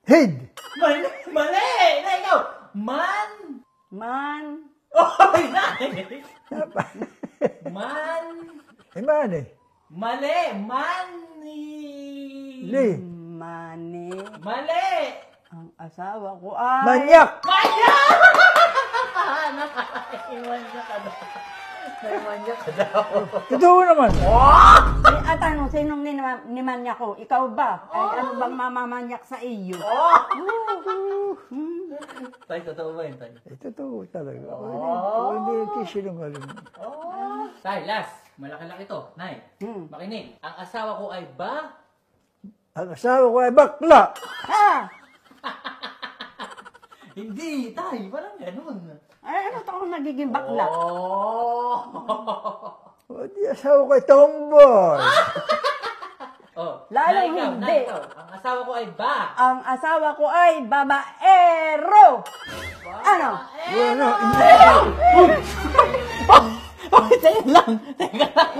Head. Mali! Mali! Na ikaw! Man! Man. Oy, Nay! Man! Man eh. Mali! Mani! Li. Mani. Mali! Ang asawa ko ay... Manyak. Manya! Nakaiwanya ka daw. Nakaiwanya ka daw. Totoo naman. At ano, sinong nimanyak ko? Ikaw ba? Ay, ano bang mamamanyak sa iyo? Tay, totoo ba yun, Tay? Totoo talaga. Hindi kisinungaling. Tay, last. Malaki-laki to. Nay, makinig. Ang asawa ko ay ba? Ang asawa ko ay bakla. Ha? Hindi, Tay. Parang ganun. Ay, ano to kung nagiging bakla? O di asawa ko ay tomboy. Lalong Nay, ikaw, hindi. Nay, ikaw. Ang asawa ko ay ba? Ang asawa ko ay babaero. Ano? Bueno, Teka lang. Teka lang.